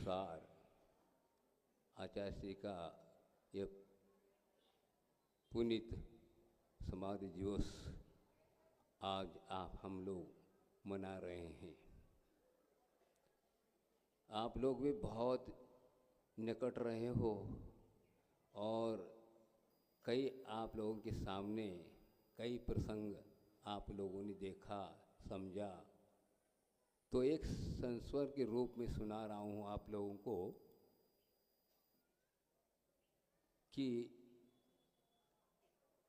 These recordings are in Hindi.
अनुसार आचार्य श्री का ये पुनीत समाधि दिवस आज हम लोग मना रहे हैं। आप लोग भी बहुत निकट रहे हो और कई आप लोगों के सामने कई प्रसंग आप लोगों ने देखा समझा, तो एक संस्वर के रूप में सुना रहा हूँ आप लोगों को कि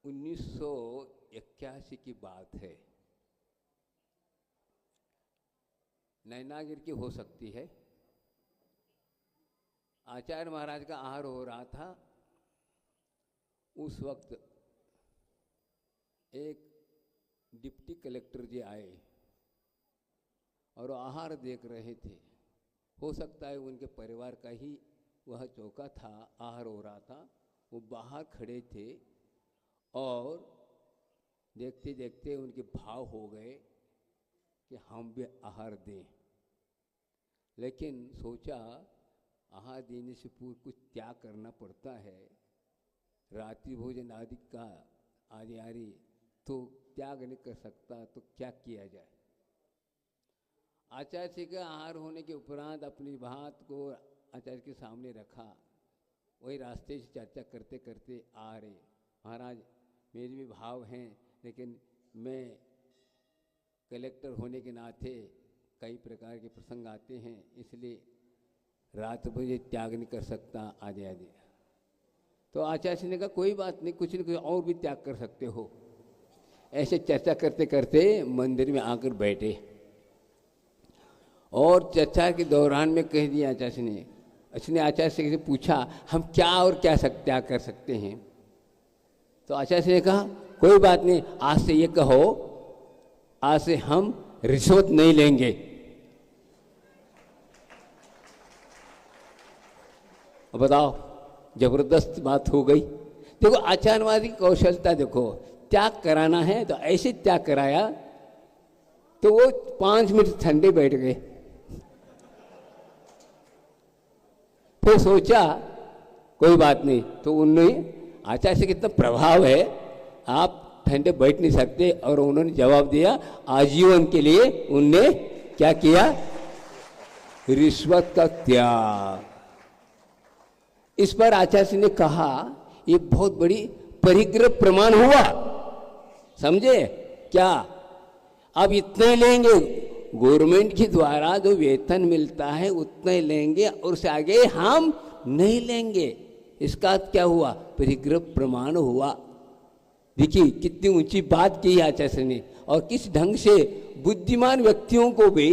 1981 की बात है। नैनागिरी की हो सकती है। आचार्य महाराज का आहार हो रहा था। उस वक्त एक डिप्टी कलेक्टर जी आए और आहार देख रहे थे। हो सकता है उनके परिवार का ही वह चौका था, आहार हो रहा था। वो बाहर खड़े थे और देखते देखते उनके भाव हो गए कि हम भी आहार दें। लेकिन सोचा आहार देने से पूर्व कुछ त्याग करना पड़ता है। रात्रि भोजन आदि का आदि तो त्याग नहीं कर सकता, तो क्या किया जाए। आचार्य जी का आहार होने के उपरांत अपनी बात को आचार्य के सामने रखा। वही रास्ते से चर्चा करते करते आ रहे, महाराज मेरे भी भाव हैं, लेकिन मैं कलेक्टर होने के नाते कई प्रकार के प्रसंग आते हैं, इसलिए रात भर त्याग नहीं कर सकता आदि। तो आचार्य जी ने कहा कोई बात नहीं, कुछ न कुछ और भी त्याग कर सकते हो। ऐसे चर्चा करते करते मंदिर में आकर बैठे और चर्चा के दौरान में कह दिया आचार्य ने। उसने आचार्य से पूछा हम क्या और क्या त्याग कर सकते हैं। तो आचार्य ने कहा कोई बात नहीं, आज से ये कहो आज से हम रिश्वत नहीं लेंगे। बताओ, जबरदस्त बात हो गई। देखो आचार्यवादी की कौशलता देखो, त्याग कराना है तो ऐसे त्याग कराया तो वो 5 मिनट ठंडे बैठ गए। फिर सोचा कोई बात नहीं, तो उन्होंने आचार्य से कितना प्रभाव है, आप ठंडे बैठ नहीं सकते। और उन्होंने जवाब दिया आजीवन के लिए उनने क्या किया, रिश्वत का त्याग। इस पर आचार्य ने कहा ये बहुत बड़ी परिग्रह प्रमाण हुआ, समझे क्या। अब इतने ही लेंगे, गवर्नमेंट के द्वारा जो वेतन मिलता है उतना ही लेंगे और उससे आगे हम नहीं लेंगे। इसका क्या हुआ, परिग्रह प्रमाण हुआ। देखिए कितनी ऊंची बात की आचार्य ने, और किस ढंग से बुद्धिमान व्यक्तियों को भी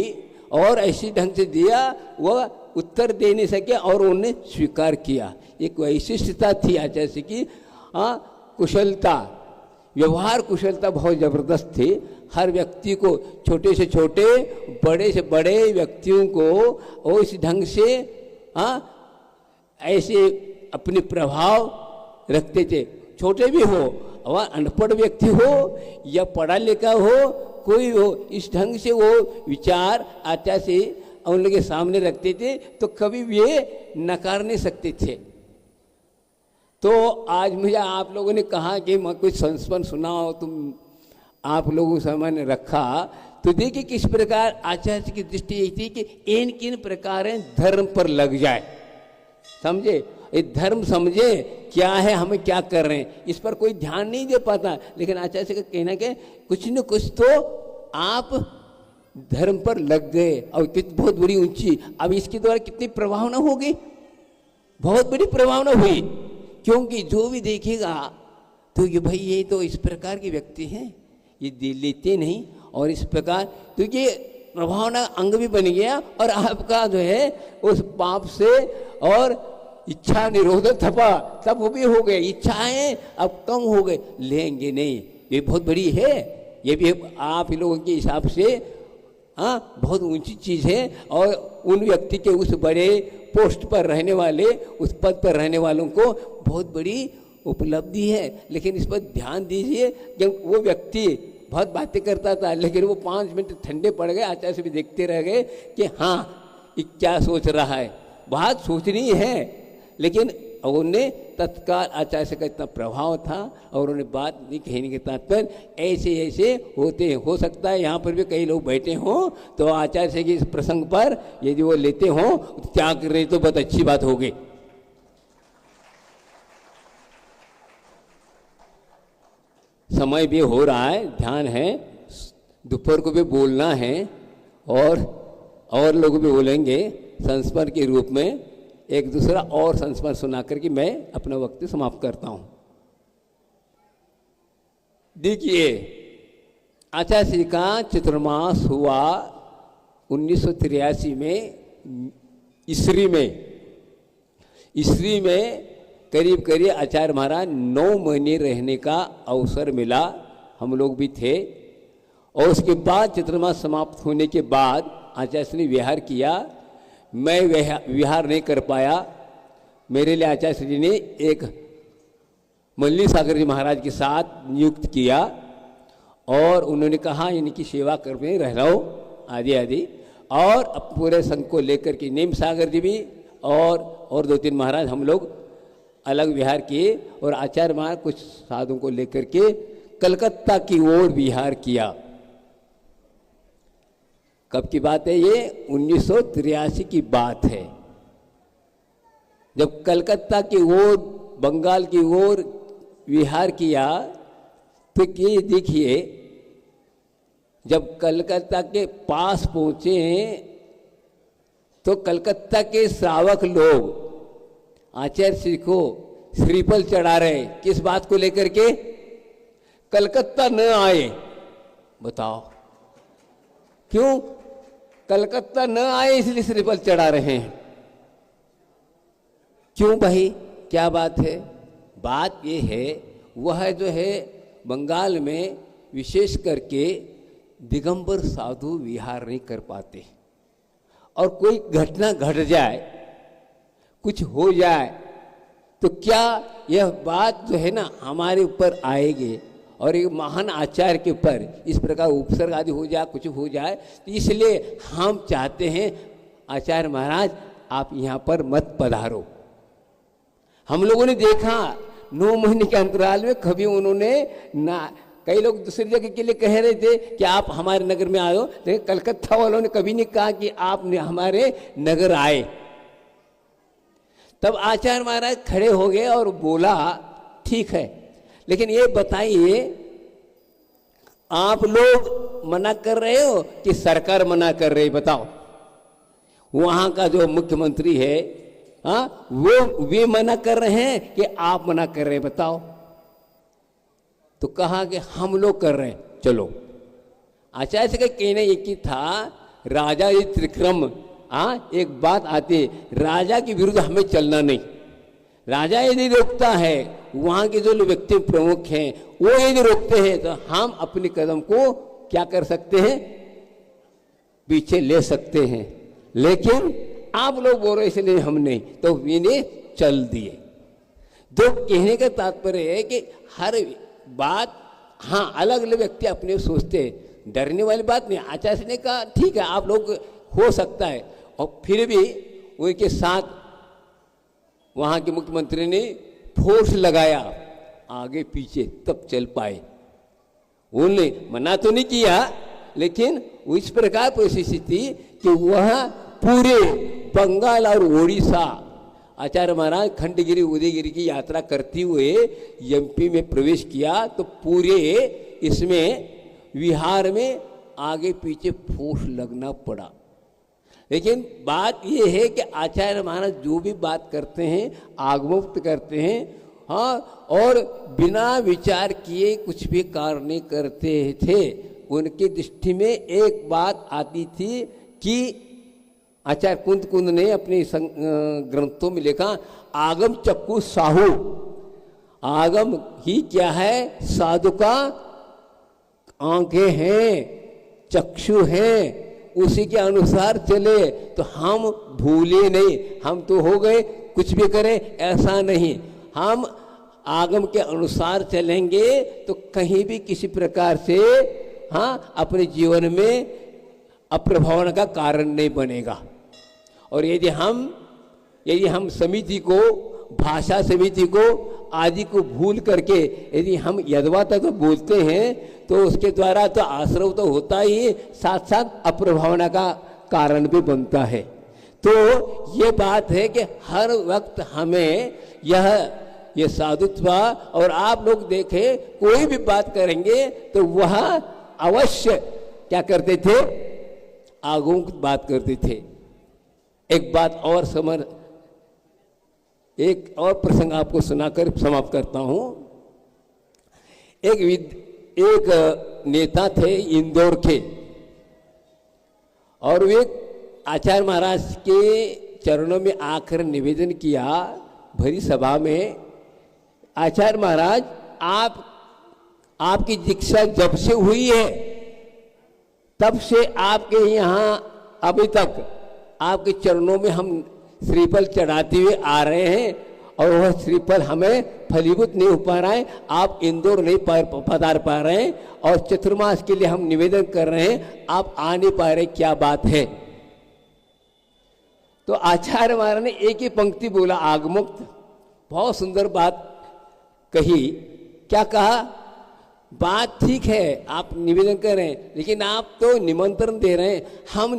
और ऐसे ढंग से दिया, वह उत्तर दे नहीं सके और उन्होंने स्वीकार किया। एक वैशिष्टता थी आचार्य की, कुशलता, व्यवहार कुशलता बहुत जबरदस्त थी। हर व्यक्ति को, छोटे से छोटे बड़े से बड़े व्यक्तियों को वो इस ढंग से ऐसे अपने प्रभाव रखते थे। छोटे भी हो और अनपढ़ व्यक्ति हो या पढ़ा लिखा हो, कोई हो, इस ढंग से वो विचार आचार्य से उन लोगों के सामने रखते थे, तो कभी भी ये नकार नहीं सकते थे। तो आज मुझे आप लोगों ने कहा कि मैं कुछ संस्मरण सुनाओ, तुम आप लोगों के सामने रखा, तो देखिए किस प्रकार आचार्य की दृष्टि यही थी कि इन किन प्रकार धर्म पर लग जाए। समझे, ये धर्म समझे क्या है, हमें क्या कर रहे हैं, इस पर कोई ध्यान नहीं दे पाता। लेकिन आचार्य का कहना कि कुछ न कुछ तो आप धर्म पर लग गए और कितनी बहुत बड़ी ऊंची। अब इसके द्वारा कितनी प्रभावना होगी, बहुत बड़ी प्रभावना हुई। क्योंकि जो भी देखेगा तो ये भाई ये तो इस प्रकार के व्यक्ति हैं, ये दिल लेते नहीं, और इस प्रकार तो ये प्रभावना अंग भी बन गया और आपका जो है उस पाप से और इच्छा निरोधक थपा तब वो भी हो गए, इच्छाएं अब कम हो गए, लेंगे नहीं। ये बहुत बड़ी है, ये भी आप लोगों के हिसाब से बहुत ऊंची चीज़ है। और उन व्यक्ति के उस बड़े पोस्ट पर रहने वाले, उस पद पर रहने वालों को बहुत बड़ी उपलब्धि है। लेकिन इस पर ध्यान दीजिए कि वो व्यक्ति बहुत बातें करता था, लेकिन वो 5 मिनट ठंडे पड़ गए, आचार्य से भी देखते रह गए कि हाँ ये क्या सोच रहा है। बात सोचनी है, लेकिन उन्होंने तत्काल आचार्य से का इतना प्रभाव था और उन्होंने बात नहीं कहने के तात्पर्य ऐसे ऐसे होते हैं। हो सकता है यहाँ पर भी कई लोग बैठे हों तो आचार्य से के इस प्रसंग पर यदि वो लेते हों तो त्याग कर रहे तो बहुत अच्छी बात होगी। समय भी हो रहा है, ध्यान है, दोपहर को भी बोलना है और लोग भी बोलेंगे संस्मरण के रूप में। एक दूसरा और संस्मरण सुना करके मैं अपना वक्त समाप्त करता हूं। देखिए, आचार्य श्री का चतुर्मास हुआ 1983 में ईस्वी में करीब करीब आचार्य महाराज 9 महीने रहने का अवसर मिला, हम लोग भी थे। और उसके बाद चतुर्मास समाप्त होने के बाद आचार्य श्री ने विहार किया। मैं विहार नहीं कर पाया। मेरे लिए आचार्य श्री ने एक मल्ली सागर जी महाराज के साथ नियुक्त किया और उन्होंने कहा इनकी सेवा करने रह रहा हो आदि आदि। और अब पूरे संघ को लेकर के नीम सागर जी भी और 2-3 महाराज हम लोग अलग विहार किए और आचार्य महाराज कुछ साधुओं को लेकर के कलकत्ता की ओर विहार किया। कब की बात है ये? 1983 की बात है, जब कलकत्ता की ओर, बंगाल की ओर विहार किया। तो ये देखिए, जब कलकत्ता के पास पहुंचे तो कलकत्ता के श्रावक लोग आचार्य श्री को श्रीफल चढ़ा रहे। किस बात को लेकर के? कलकत्ता न आए। बताओ क्यों कलकत्ता न आए इसलिए श्रीफल चढ़ा रहे हैं? क्यों भाई, क्या बात है? बात ये है, वह जो है बंगाल में विशेष करके दिगंबर साधु विहार नहीं कर पाते और कोई घटना घट जाए, कुछ हो जाए तो क्या यह बात जो है ना हमारे ऊपर आएगी और एक महान आचार्य के ऊपर इस प्रकार उपसर्ग आदि हो जाए, कुछ हो जाए। तो इसलिए हम चाहते हैं आचार्य महाराज आप यहाँ पर मत पधारो। हम लोगों ने देखा 9 महीने के अंतराल में कभी उन्होंने ना, कई लोग दूसरी जगह के लिए कह रहे थे कि आप हमारे नगर में आओ, लेकिन कलकत्ता वालों ने कभी नहीं कहा कि आप हमारे नगर आए। तब आचार्य महाराज खड़े हो गए और बोला ठीक है, लेकिन ये बताइए आप लोग मना कर रहे हो कि सरकार मना कर रही? बताओ। वहां का जो मुख्यमंत्री है वो वे मना कर रहे हैं कि आप मना कर रहे हैं? बताओ। तो कहा कि हम लोग कर रहे हैं, चलो। आचार्य से का कहना एक ही था, राजा ये त्रिक्रम, एक बात आती, राजा के विरुद्ध हमें चलना नहीं। राजा यदि रोकता है, वहां के जो व्यक्ति प्रमुख हैं वो यदि रोकते हैं तो हम अपने कदम को क्या कर सकते हैं? पीछे ले सकते हैं। लेकिन आप लोग बोल रहे इसलिए हम नहीं, तो इन्हें चल दिए। तो कहने का तात्पर्य है कि हर बात, हाँ, अलग अलग व्यक्ति अपने सोचते, डरने वाली बात नहीं। आचार्य ने कहा ठीक है आप लोग हो सकता है, और फिर भी उनके साथ वहां के मुख्यमंत्री ने फोर्स लगाया आगे पीछे, तब चल पाए। उन्होंने मना तो नहीं किया, लेकिन इस प्रकार परिस्थिति थी कि वह पूरे बंगाल और उड़ीसा, आचार्य महाराज खंडगिरी उदयगिरी की यात्रा करते हुए एमपी में प्रवेश किया तो पूरे इसमें विहार में आगे पीछे फोर्स लगना पड़ा। लेकिन बात यह है कि आचार्य महाराज जो भी बात करते हैं आगमुक्त करते हैं, हाँ, और बिना विचार किए कुछ भी कार्य नहीं करते थे। उनकी दृष्टि में एक बात आती थी कि आचार्य कुंद ने अपने ग्रंथों में लिखा, आगम चक्कू साहू। आगम ही क्या है? साधु का आंखें हैं, चक्षु हैं, उसी के अनुसार चले तो हम भूले नहीं। हम तो हो गए, कुछ भी करें ऐसा नहीं। हम आगम के अनुसार चलेंगे तो कहीं भी किसी प्रकार से, हाँ, अपने जीवन में अप्रभावन का कारण नहीं बनेगा। और यदि हम यदि हम समिति को, भाषा समिति को आदि को भूल करके यदि हम यदवा तक तो बोलते हैं तो उसके द्वारा तो आश्रव तो होता ही, साथ साथ अप्रभावना का कारण भी बनता है। तो ये बात है कि हर वक्त हमें यह साधुत्व, और आप लोग देखें कोई भी बात करेंगे तो वह अवश्य क्या करते थे, आगों की बात करते थे। एक बात और एक और प्रसंग आपको सुनाकर समाप्त करता हूं। एक नेता थे इंदौर के, और वे आचार्य महाराज के चरणों में आकर निवेदन किया भरी सभा में, आचार्य महाराज आपकी दीक्षा जब से हुई है तब से आपके यहाँ अभी तक आपके चरणों में हम श्रीफल चढ़ाते हुए आ रहे हैं, और वह श्रीफल हमें फलीभूत नहीं हो पा रहा है। आप इंदौर नहीं पधार पा रहे हैं, और चतुर्मास के लिए हम निवेदन कर रहे हैं, आप आ नहीं पा रहे, क्या बात है। तो आचार्य महाराज ने एक ही पंक्ति बोला, आगमुक्त, बहुत सुंदर बात कही। क्या कहा, बात ठीक है आप निवेदन कर रहे हैं, लेकिन आप तो निमंत्रण दे रहे हैं, हम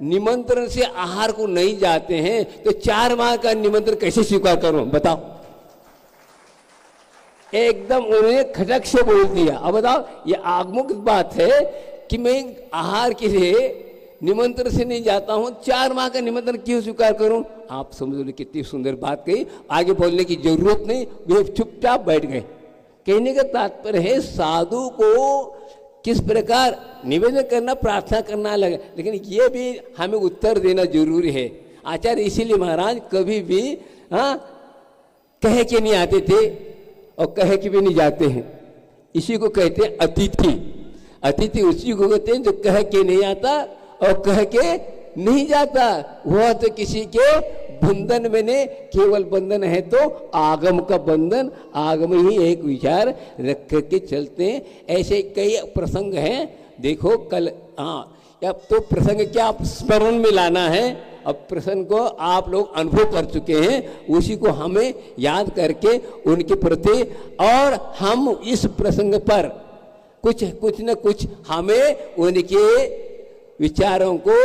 निमंत्रण से आहार को नहीं जाते हैं, तो 4 माह का निमंत्रण कैसे स्वीकार करूं बताओ। एकदम उन्होंने खटक से बोल दिया। अब बताओ, ये आगमुक्त बात है कि मैं आहार के लिए निमंत्रण से नहीं जाता हूं, 4 माह का निमंत्रण क्यों स्वीकार करूं। आप समझ लो कितनी सुंदर बात कही, आगे बोलने की जरूरत नहीं, वे चुपचाप बैठ गए। कहने का तात्पर्य है साधु को किस प्रकार निवेदन करना, प्रार्थना करना लगे, लेकिन ये भी हमें उत्तर देना जरूरी है। आचार्य इसीलिए महाराज कभी भी कह के नहीं आते थे और कह के भी नहीं जाते हैं। इसी को कहते हैं अतिथि। अतिथि उसी को कहते हैं जो कह के नहीं आता और कह के नहीं जाता। वह तो किसी के बंधन में नहीं, केवल बंधन है तो आगम का बंधन, आगम ही एक विचार रख के चलते हैं। ऐसे कई प्रसंग हैं, देखो कल अब तो प्रसंग क्या आप स्मरण में लाना है, अब प्रसंग को आप लोग अनुभव कर चुके हैं, उसी को हमें याद करके उनके प्रति, और हम इस प्रसंग पर कुछ न कुछ हमें उनके विचारों को,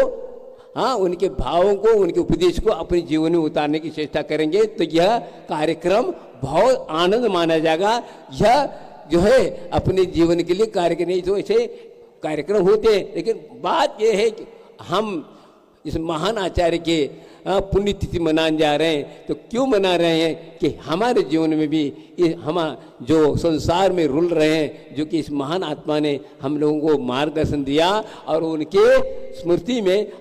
उनके भावों को, उनके उपदेश को अपने जीवन में उतारने की चेष्टा करेंगे, तो यह कार्यक्रम बहुत आनंद माना जाएगा। यह जो है अपने जीवन के लिए कार्य नहीं, तो ऐसे कार्यक्रम होते हैं, लेकिन बात यह है कि हम इस महान आचार्य के पुण्यतिथि मनाने जा रहे हैं, तो क्यों मना रहे हैं कि हमारे जीवन में भी हम जो संसार में रुल रहे हैं, जो कि इस महान आत्मा ने हम लोगों को मार्गदर्शन दिया, और उनके स्मृति में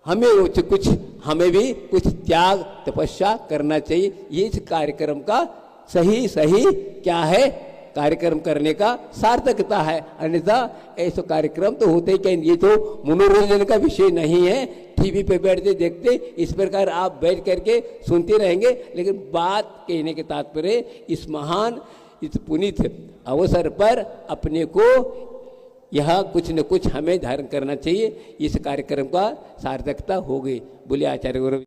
हमें भी कुछ त्याग तपस्या करना चाहिए। ये इस कार्यक्रम का सही क्या है, कार्यक्रम करने का सार्थकता है। अन्यथा ऐसा कार्यक्रम तो होते ही कहीं, ये तो मनोरंजन का विषय नहीं है, टीवी पे बैठते देखते इस प्रकार आप बैठ करके सुनते रहेंगे। लेकिन बात कहने के तात्पर्य इस महान, इस पुनीत अवसर पर अपने को यह कुछ न कुछ हमें धारण करना चाहिए। इस कार्यक्रम का सार्थकता हो गई। बोले आचार्य गुरु।